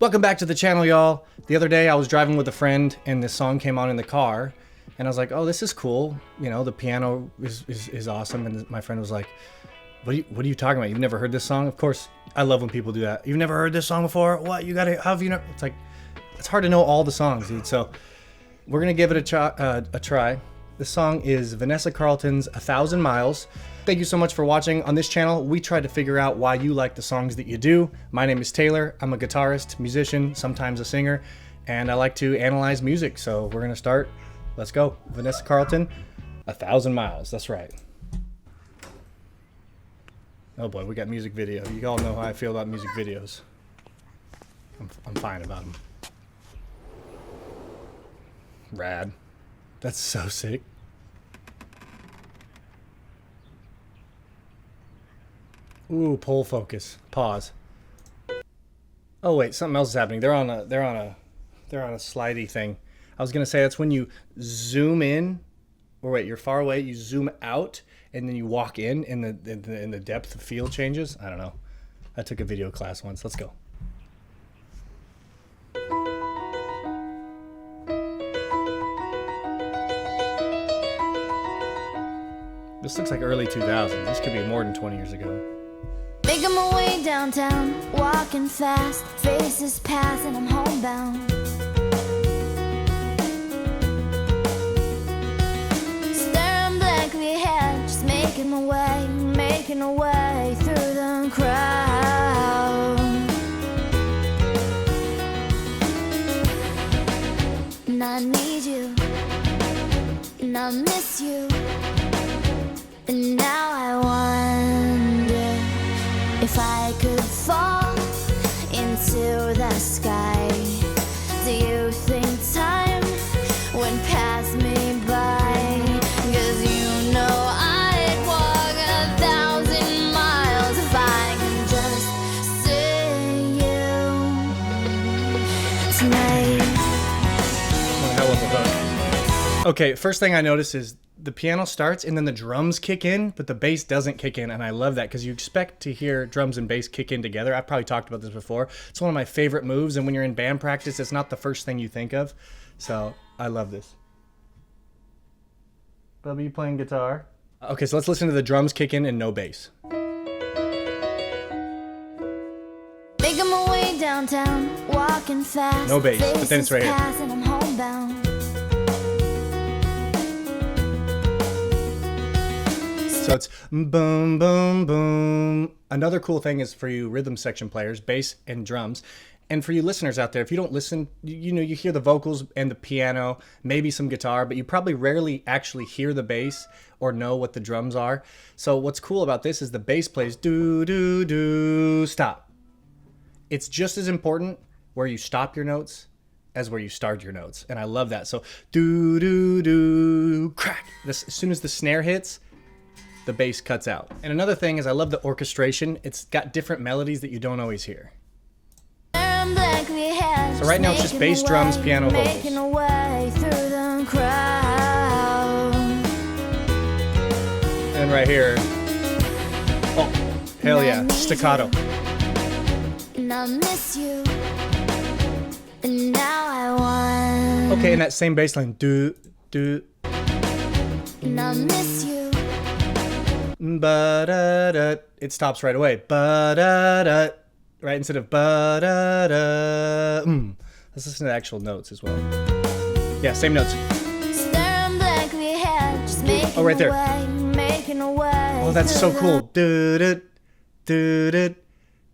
Welcome back to the channel, y'all. The other day I was driving with a friend and this song came on in the car and I was like, oh, this is cool. You know, the piano is awesome. And my friend was like, what are you talking about? You've never heard this song? Of course, I love when people do that. You've never heard this song before? What? You gotta, how have you never? It's like, it's hard to know all the songs, dude. So we're gonna give it a try. This song is Vanessa Carlton's 1,000 Miles. Thank you so much for watching. On this channel, we try to figure out why you like the songs that you do. My name is Taylor. I'm a guitarist, musician, sometimes a singer, and I like to analyze music. So we're gonna start. Let's go. Vanessa Carlton, 1,000 Miles. That's right. Oh boy, we got music video. You all know how I feel about music videos. I'm fine about them. Rad. That's so sick. Ooh, pole focus. Pause. Oh wait, something else is happening. They're on a slidey thing. I was gonna say that's when you zoom in, or wait, you're far away. You zoom out, and then you walk in the depth of field changes. I don't know. I took a video class once. Let's go. This looks like early 2000s. This could be more than 20 years ago. Making my way downtown, walking fast, faces pass and I'm homebound. Staring blankly ahead, just making my way through the crowd. And I need you, and I miss you, and now I wonder if I could fall into the sky. Do you think time would pass me by? 'Cause you know I'd walk 1,000 miles if I could just see you tonight. One hell of a hook. Okay, first thing I notice is the piano starts and then the drums kick in, but the bass doesn't kick in, and I love that because you expect to hear drums and bass kick in together. I've probably talked about this before. It's one of my favorite moves, and when you're in band practice, it's not the first thing you think of. So I love this. Bubby, you playing guitar? Okay, so let's listen to the drums kick in and no bass. Making my way downtown, walking fast. No bass, but then it's right here. And I'm homebound. So it's boom, boom, boom. Another cool thing is for you rhythm section players, bass and drums. And for you listeners out there, if you don't listen, you know, you hear the vocals and the piano, maybe some guitar, but you probably rarely actually hear the bass or know what the drums are. So what's cool about this is the bass plays do, do, do, stop. It's just as important where you stop your notes as where you start your notes. And I love that. So do, do, do, crack. As soon as the snare hits, the bass cuts out. And another thing is I love the orchestration. It's got different melodies that you don't always hear. So right now it's just bass, drums, piano, vocals. And right here, oh, hell yeah, staccato. And I miss you, and now I want. Okay, and that same bass line, do, do. And I miss you. Ba-da-da. It stops right away. Ba-da-da. Right, instead of ba-da-da. Let's listen to the actual notes as well. Yeah, same notes. Oh, right there. Oh, that's so cool. Do-do, do-do,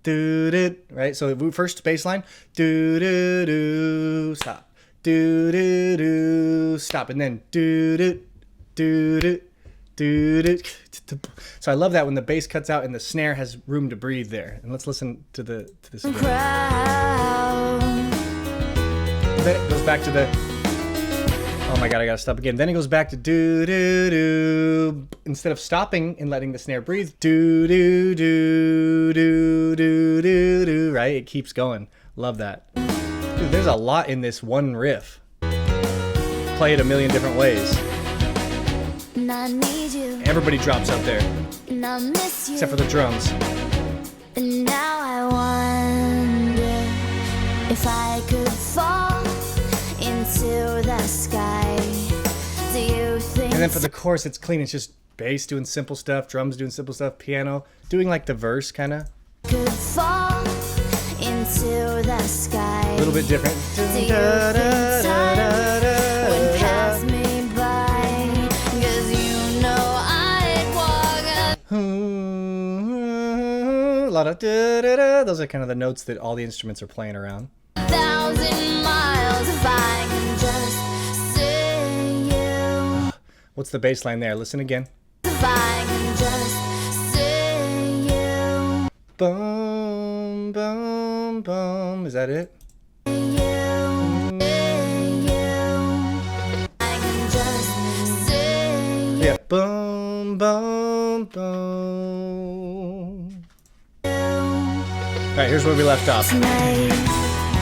do-do. Right, so the first bass line. Do-do-do. Stop. Do-do-do. Stop. And then do-do, do-do. So I love that when the bass cuts out and the snare has room to breathe there. And let's listen to this again. Then it goes back to the. Oh my god, I gotta stop again. Then it goes back to do do do. Instead of stopping and letting the snare breathe, do do do do do do do. Right, it keeps going. Love that. Dude, there's a lot in this one riff. Play it a million different ways. Everybody drops out there, except for the drums. And now I wonder If I could fall into the sky, do you think? And then for the chorus, it's clean. It's just bass doing simple stuff, drums doing simple stuff, piano doing like the verse kind of. Could fall into the sky. A little bit different. Do you think time would pass me by? 'Cause you know I'd walk A lot of da-da-da. Those are kind of the notes that all the instruments are playing around. 1,000 miles if I can just see you. What's the bass line there? Listen again. If I can just see you. Boom, boom, boom. Is that it? Yeah. Boom, boom, boom. All right, here's where we left off.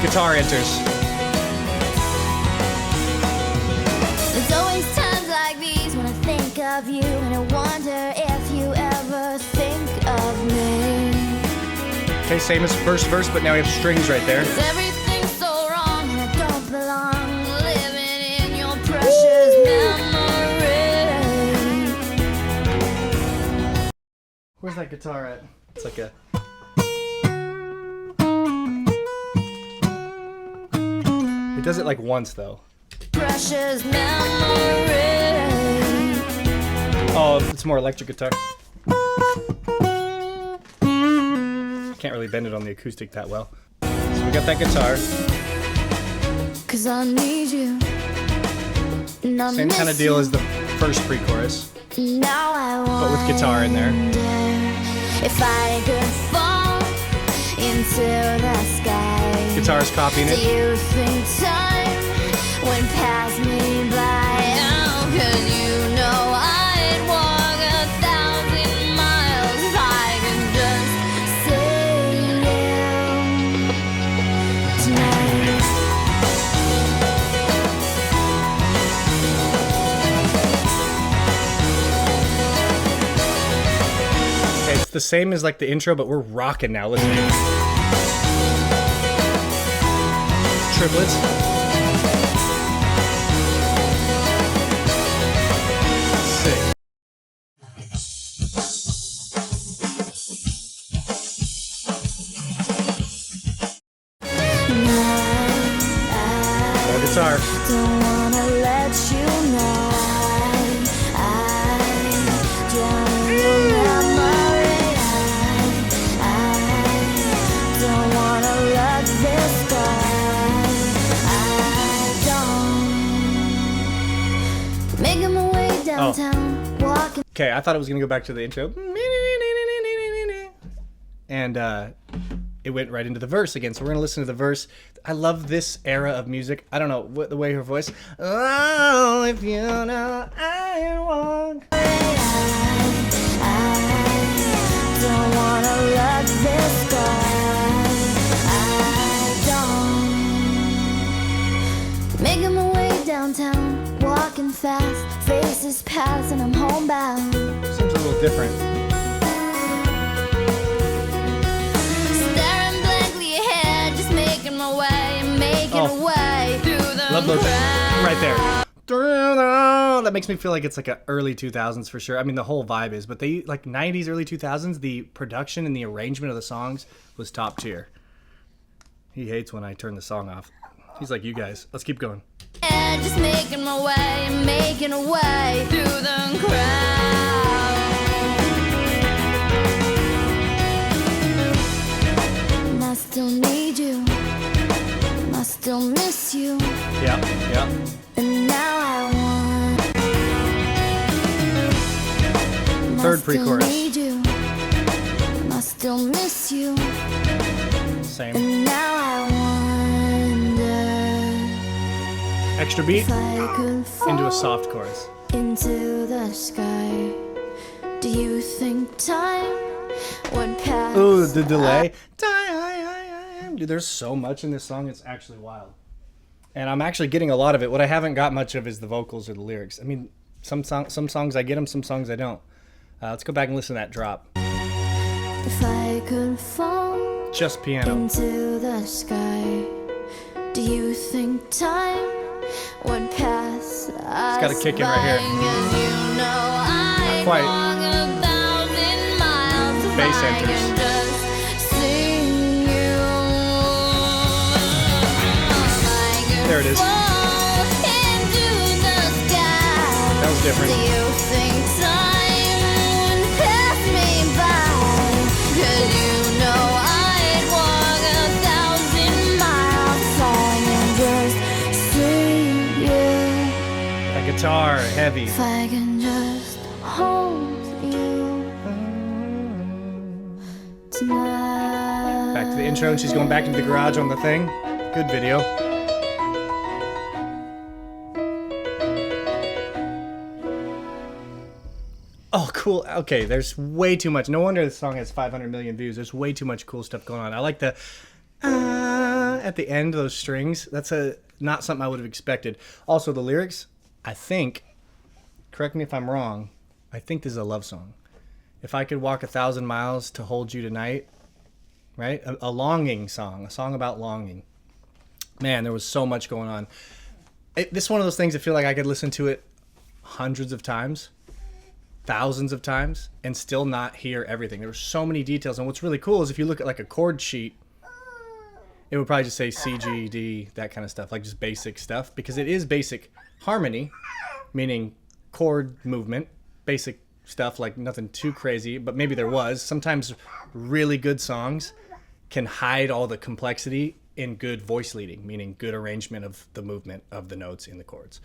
Guitar enters. There's always times like these when I think of you, and I wonder if you ever think of me. Okay, same as first verse, but now we have strings right there. 'Cause everything's so wrong and I don't belong, living in your precious memory. Where's that guitar at? It's like a... It does it like once though. Precious memory. Oh, it's more electric guitar. Can't really bend it on the acoustic that well. So we got that guitar. 'Cause I need you. And I Same kind of miss deal you. as the first pre-chorus, Now I but with guitar in there. wonder if I could fall into the sky. Guitar's copying Do it. you think time would pass me by? Oh, 'cause you know I'd walk 1,000 miles if I could just see you tonight. Okay, it's the same as like the intro, but we're rocking now. Listen. Triplets. Sick. More guitar. Don't wanna let you know I drown in your memory. I don't wanna let this go. I don't. Making my way downtown, walking. Okay, I thought it was gonna go back to the intro, and it went right into the verse again. So we're gonna listen to the verse. I love this era of music. I don't know what the way her voice. Oh, if you know I want. I don't wanna let this go. I don't. Making my way downtown, walking fast, faces pass, and I'm homebound. Seems a little different. Staring blankly ahead, just making my way, making a way through the Love those crowd. right there. That makes me feel like it's like a early 2000s for sure. I mean, the whole vibe is, but they like 90s, early 2000s. The production and the arrangement of the songs was top tier. He hates when I turn the song off. He's like, you guys, let's keep going. Yeah, just making my way, making a way through the crowd. And I still need you, and I still miss you, Yeah, yeah. and now I want. And Third I still pre-chorus. need you, and I still miss you, Same. and now I wonder Extra beat if I could fall into a soft chorus. into the sky. Do you think time would pass? Ooh, the delay. Dude, there's so much in this song. It's actually wild. And I'm actually getting a lot of it. What I haven't got much of is the vocals or the lyrics. I mean, some songs I get them, some songs I don't. Let's go back and listen to that drop. If I could fall Just piano. into the sky, Do you think time would pass us gotta kick in right here. by? 'Cause you know I'd quite. walk 1,000 miles if Bass I enters. could just see you. There it is. Fall into the sky. That was different. Do you think time would pass me by? 'Cause you know I'd walk 1,000 miles if I can just see you. That guitar, heavy. If I can just hold you tonight. Back to the intro, and she's going back into the garage on the thing. Good video. Oh, cool. Okay, there's way too much. No wonder this song has 500 million views. There's way too much cool stuff going on. I like the at the end, those strings. That's not something I would have expected. Also, the lyrics, I think, correct me if I'm wrong, I think this is a love song. If I could walk 1,000 miles to hold you tonight, right? A longing song, a song about longing. Man, there was so much going on. This is one of those things I feel like I could listen to it hundreds of times, thousands of times, and still not hear everything. There were so many details. And what's really cool is if you look at like a chord sheet, it would probably just say C, G, D, that kind of stuff, like just basic stuff, because it is basic harmony, meaning chord movement, basic stuff, like nothing too crazy, but maybe there was. Sometimes really good songs can hide all the complexity in good voice leading, meaning good arrangement of the movement of the notes in the chords.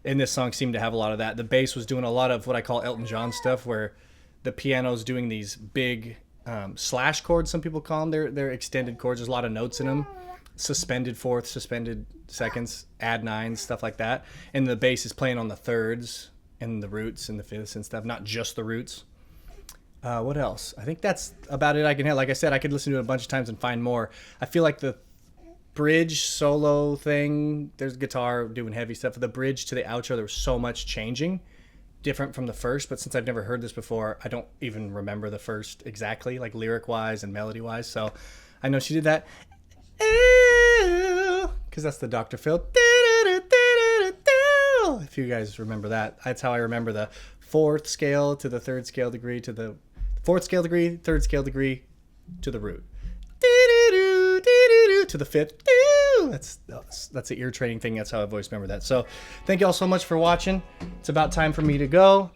And this song seemed to have a lot of that. The bass was doing a lot of what I call Elton John stuff, where the piano's doing these big slash chords, some people call them. They're extended chords. There's a lot of notes in them. Suspended fourths, suspended seconds, add nines, stuff like that. And the bass is playing on the thirds and the roots and the fifths and stuff, not just the roots. What else? I think that's about it I can hit. Like I said, I could listen to it a bunch of times and find more. I feel like the bridge solo thing, there's guitar doing heavy stuff. The bridge to the outro, there was so much changing, different from the first, but since I've never heard this before, I don't even remember the first exactly, like lyric wise and melody wise. So I know she did that because that's the Dr. Phil. If you guys remember that, that's how I remember the fourth scale to the third scale degree to the fourth scale degree, third scale degree to the root, to the fifth. That's an ear training thing. That's how I've always remembered that. So thank you all so much for watching. It's about time for me to go.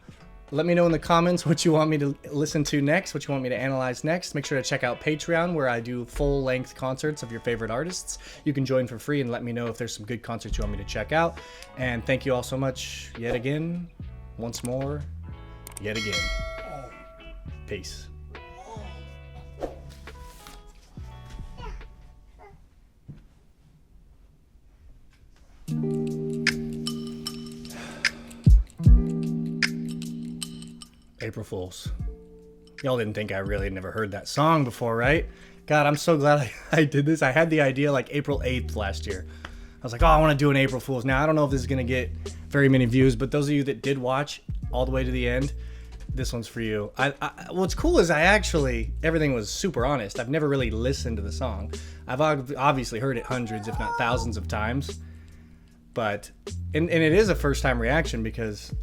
Let me know in the comments what you want me to listen to next, what you want me to analyze next. Make sure to check out Patreon, where I do full-length concerts of your favorite artists. You can join for free and let me know if there's some good concerts you want me to check out. And thank you all so much yet again, once more, yet again. Peace. April Fools. Y'all didn't think I really had never heard that song before, right? God, I'm so glad I did this. I had the idea like April 8th last year. I was like, oh, I want to do an April Fools. Now, I don't know if this is going to get very many views, but those of you that did watch all the way to the end, this one's for you. What's cool is everything was super honest. I've never really listened to the song. I've obviously heard it hundreds, if not thousands of times. But, and it is a first time reaction because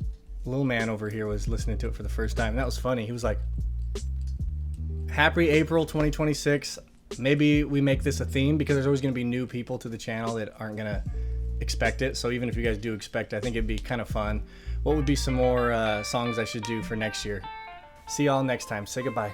Lil Man over here was listening to it for the first time. And that was funny. He was like, happy April 2026. Maybe we make this a theme because there's always going to be new people to the channel that aren't going to expect it. So even if you guys do expect it, I think it'd be kind of fun. What would be some more songs I should do for next year? See y'all next time. Say goodbye.